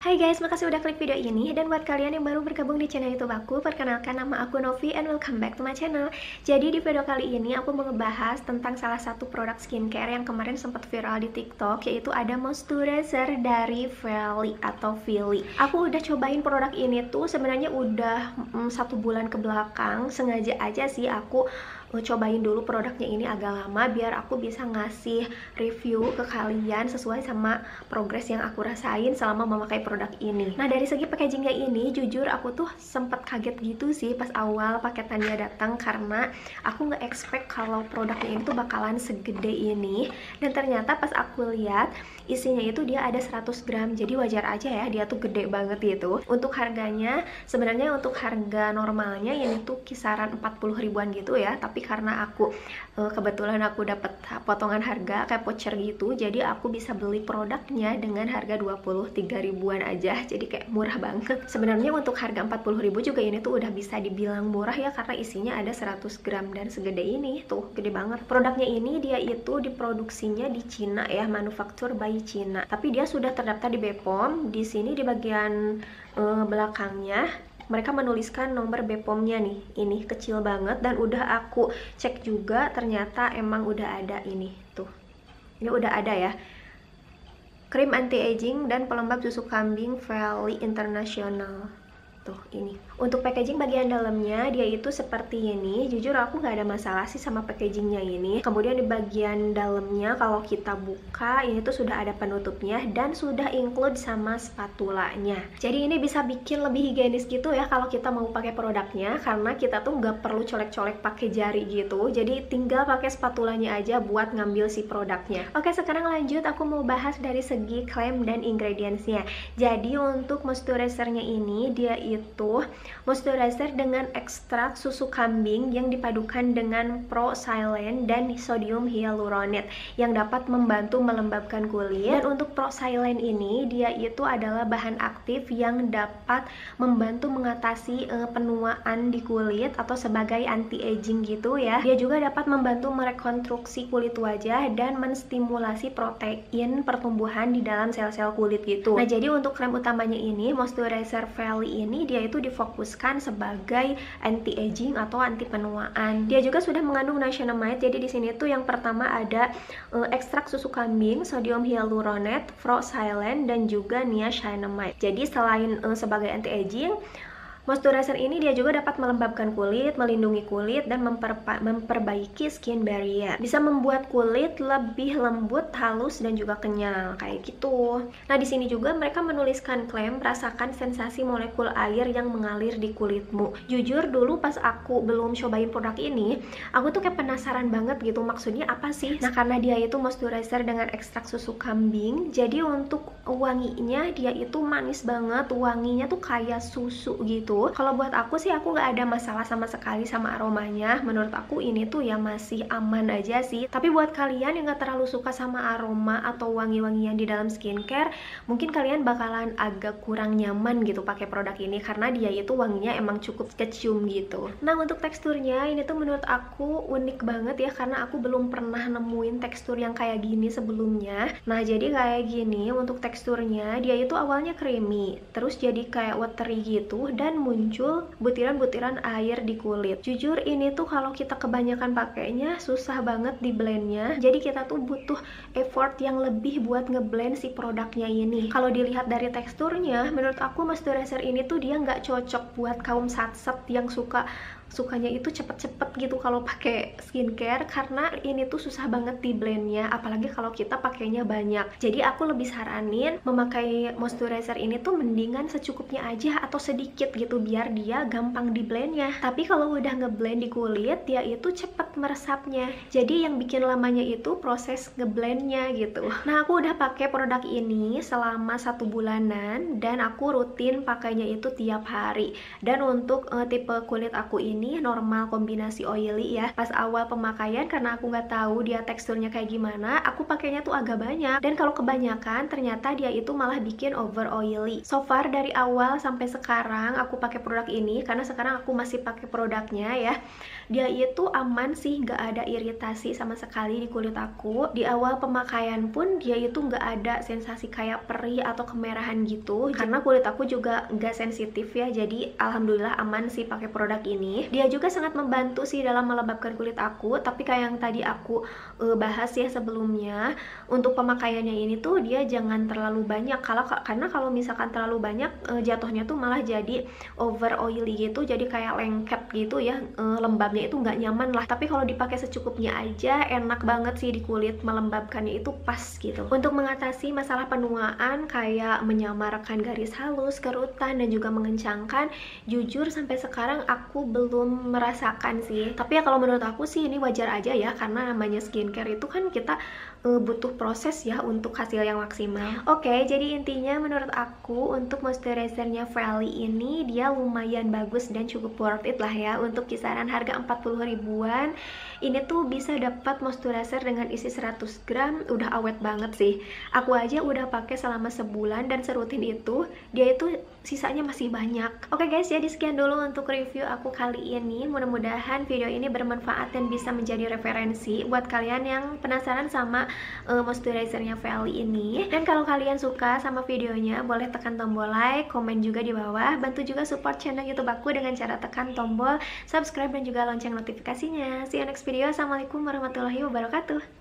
Hai guys, makasih udah klik video ini. Dan buat kalian yang baru bergabung di channel YouTube aku, perkenalkan nama aku Novi and welcome back to my channel. Jadi di video kali ini aku mau ngebahas tentang salah satu produk skincare yang kemarin sempat viral di TikTok, yaitu ada moisturizer dari Feli atau Fili. Aku udah cobain produk ini tuh sebenarnya udah 1 bulan ke belakang. Sengaja aja sih aku cobain dulu produknya ini agak lama biar aku bisa ngasih review ke kalian sesuai sama progres yang aku rasain selama memakai produk ini. Nah, dari segi packagingnya ini jujur aku tuh sempet kaget gitu sih pas awal paketannya datang, karena aku nggak expect kalau produknya ini tuh bakalan segede ini. Dan ternyata pas aku lihat isinya itu dia ada 100 gram, jadi wajar aja ya dia tuh gede banget gitu. Untuk harganya sebenarnya untuk harga normalnya ini tuh kisaran 40 ribuan gitu ya, tapi karena aku kebetulan aku dapat potongan harga kayak voucher gitu, jadi aku bisa beli produknya dengan harga 23 ribuan aja, jadi kayak murah banget. Sebenarnya untuk harga 40 ribu juga ini tuh udah bisa dibilang murah ya, karena isinya ada 100 gram dan segede ini tuh, gede banget. Produknya ini dia itu diproduksinya di Cina ya, manufaktur by Cina, tapi dia sudah terdaftar di BPOM. Di sini di bagian belakangnya mereka menuliskan nomor BPOM-nya nih, ini kecil banget, dan udah aku cek juga ternyata emang udah ada ini tuh. Ini udah ada ya. Krim anti-aging dan pelembab susu kambing Feli International. Tuh ini. Untuk packaging bagian dalamnya dia itu seperti ini. Jujur aku nggak ada masalah sih sama packagingnya ini. Kemudian di bagian dalamnya kalau kita buka ini tuh sudah ada penutupnya dan sudah include sama spatulanya. Jadi ini bisa bikin lebih higienis gitu ya kalau kita mau pakai produknya, karena kita tuh nggak perlu colek-colek pakai jari gitu. Jadi tinggal pakai spatulanya aja buat ngambil si produknya. Oke, sekarang lanjut aku mau bahas dari segi klaim dan ingredientsnya. Jadi untuk moisturizernya ini dia itu moisturizer dengan ekstrak susu kambing yang dipadukan dengan Pro-Xylane dan sodium hyaluronate yang dapat membantu melembabkan kulit. Dan untuk Pro-Xylane ini dia itu adalah bahan aktif yang dapat membantu mengatasi penuaan di kulit atau sebagai anti-aging gitu ya. Dia juga dapat membantu merekonstruksi kulit wajah dan menstimulasi protein pertumbuhan di dalam sel-sel kulit gitu. Nah, jadi untuk krem utamanya ini, moisturizer Feli ini dia itu difokuskan sebagai anti-aging atau anti penuaan. Dia juga sudah mengandung niacinamide. Jadi di sini tuh yang pertama ada ekstrak susu kambing, sodium hyaluronate, Pro-Xylane dan juga niacinamide. Jadi selain sebagai anti-aging, moisturizer ini dia juga dapat melembabkan kulit, melindungi kulit, dan memperbaiki skin barrier. Bisa membuat kulit lebih lembut, halus, dan juga kenyal, kayak gitu. Nah, di sini juga mereka menuliskan klaim rasakan sensasi molekul air yang mengalir di kulitmu. Jujur dulu pas aku belum cobain produk ini, aku tuh kayak penasaran banget gitu, maksudnya apa sih? Nah, karena dia itu moisturizer dengan ekstrak susu kambing, jadi untuk wanginya dia itu manis banget, wanginya tuh kayak susu gitu. Kalau buat aku sih aku nggak ada masalah sama sekali sama aromanya. Menurut aku ini tuh ya masih aman aja sih. Tapi buat kalian yang nggak terlalu suka sama aroma atau wangi-wangian di dalam skincare, mungkin kalian bakalan agak kurang nyaman gitu pakai produk ini, karena dia itu wanginya emang cukup kecium gitu. Nah, untuk teksturnya ini tuh menurut aku unik banget ya, karena aku belum pernah nemuin tekstur yang kayak gini sebelumnya. Nah, jadi kayak gini untuk teksturnya, dia itu awalnya creamy, terus jadi kayak watery gitu, dan muncul butiran-butiran air di kulit. Jujur ini tuh kalau kita kebanyakan pakainya susah banget di blendnya, jadi kita tuh butuh effort yang lebih buat ngeblend si produknya ini. Kalau dilihat dari teksturnya, menurut aku moisturizer ini tuh dia nggak cocok buat kaum satset yang sukanya itu cepet-cepet gitu kalau pakai skincare, karena ini tuh susah banget di blendnya, apalagi kalau kita pakainya banyak. Jadi aku lebih saranin memakai moisturizer ini tuh mendingan secukupnya aja atau sedikit gitu, biar dia gampang di blendnya. Tapi kalau udah ngeblend di kulit, dia itu cepet meresapnya, jadi yang bikin lamanya itu proses ngeblendnya gitu. Nah, aku udah pakai produk ini selama 1 bulanan dan aku rutin pakainya itu tiap hari. Dan untuk tipe kulit aku ini ini normal kombinasi oily ya. Pas awal pemakaian karena aku nggak tahu dia teksturnya kayak gimana, aku pakainya tuh agak banyak. Dan kalau kebanyakan ternyata dia itu malah bikin over oily. So far dari awal sampai sekarang aku pakai produk ini, karena sekarang aku masih pakai produknya ya. Dia itu aman sih, nggak ada iritasi sama sekali di kulit aku. Di awal pemakaian pun dia itu nggak ada sensasi kayak perih atau kemerahan gitu. Karena kulit aku juga nggak sensitif ya, jadi alhamdulillah aman sih pakai produk ini. Dia juga sangat membantu sih dalam melembabkan kulit aku, tapi kayak yang tadi aku bahas ya sebelumnya, untuk pemakaiannya ini tuh dia jangan terlalu banyak, karena kalau misalkan terlalu banyak jatuhnya tuh malah jadi over oily gitu, jadi kayak lengket gitu ya, lembabnya itu nggak nyaman lah. Tapi kalau dipakai secukupnya aja enak banget sih di kulit, melembabkannya itu pas gitu. Untuk mengatasi masalah penuaan kayak menyamarkan garis halus, kerutan, dan juga mengencangkan, jujur sampai sekarang aku belum merasakan sih. Tapi ya kalau menurut aku sih ini wajar aja ya, karena namanya skincare itu kan kita butuh proses ya untuk hasil yang maksimal. Oke, jadi intinya menurut aku untuk moisturizernya Feli ini dia lumayan bagus dan cukup worth it lah ya. Untuk kisaran harga 40 ribuan ini tuh bisa dapat moisturizer dengan isi 100 gram, udah awet banget sih. Aku aja udah pakai selama sebulan dan serutin itu, dia itu sisanya masih banyak. Oke guys, jadi sekian dulu untuk review aku kali ini. Mudah-mudahan video ini bermanfaat dan bisa menjadi referensi buat kalian yang penasaran sama moisturizernya Feli ini. Dan kalau kalian suka sama videonya, boleh tekan tombol like, komen juga di bawah. Bantu juga support channel YouTube aku dengan cara tekan tombol subscribe dan juga lonceng notifikasinya. See you next video. Assalamualaikum warahmatullahi wabarakatuh.